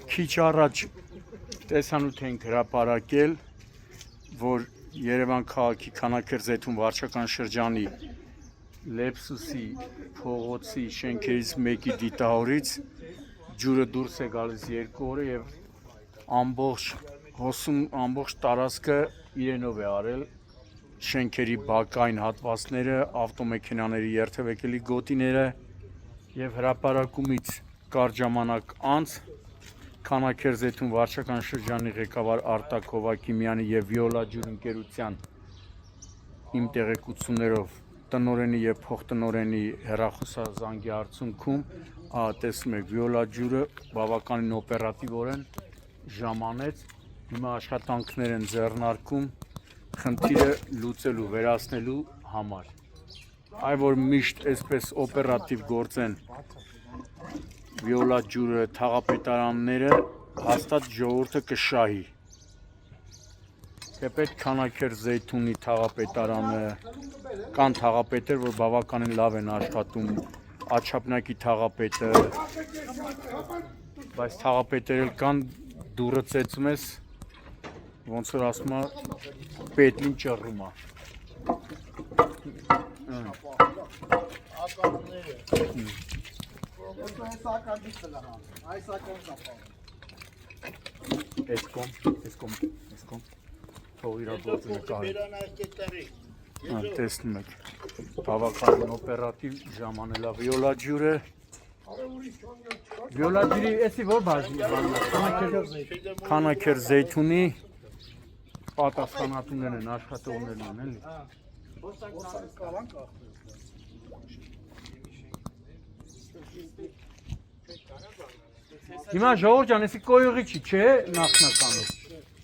քիչ առաջ տեսանյութ ենք հրապարակել, որ Երևան քաղաքի Քանաքերձեթուն վարչական շրջանի Լեպսուսի փողոցի շենքերից մեկի դիտահորից ջուրը դուրս է գալիս 2 օրը եւ ամբողջ տարածքը իրենով է արել շենքերի բակային հատվածները, ավտոմեքենաների երթևեկելի գոտիները եւ հրապարակումից կարճ ժամանակ անց Քանաքերձեթուն վարչական շրջանի ղեկավար Արտակ Հովակիմյանի եւ Վիոլա ջուր ընկերության իմ տեղեկություններով տնօրենի եւ փոխտնօրենի հեռախոսազանգի արդյունքում տեսնում եք Վիոլա ջուրը բավականին օպերատիվորեն ժամանեց հիմա աշխատանքներ են ձեռնարկում խնդիրը լուծելու վերացնելու համար այ որ միշտ այսպես օպերատիվ գործեն Վիոլա ջուրը թաղապետարանները հաստատ ժողովուրդը կշահի Թեպետ Քանաքերձեթունի թաղապետարանը կան թաղապետեր, որ բավականին լավ են աշխատում, Աչափնակի թաղապետը, բայց թաղապետեր էլ կան դուռը ծեծում ես, ոնց որ ասում է պետլին ճռում է։ Այս կոմ թող իրա գործը նկարի տեսնում եք բավականին օպերատիվ ժամանել է Վիոլա ջուրը Վիոլա ջուրի էսի որ բաժին Քանաքերձեթունի պատասխանատուներն են աշխատողներն են էլի Հիմա ժողովուրդ ջան, էսի կոյուղի չի, չէ, նախնականով։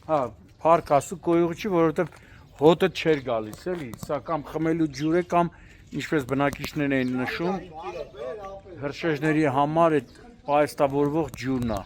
Հա, փառք ասու կոյուղի չի, որովհետև հոտը չէր գալիս, էլի, սա կամ խմելու ջուր է, կամ ինչպես բնակիչներն էին նշում, հրշեջների համար այդ պայստավորվող ջուրն է։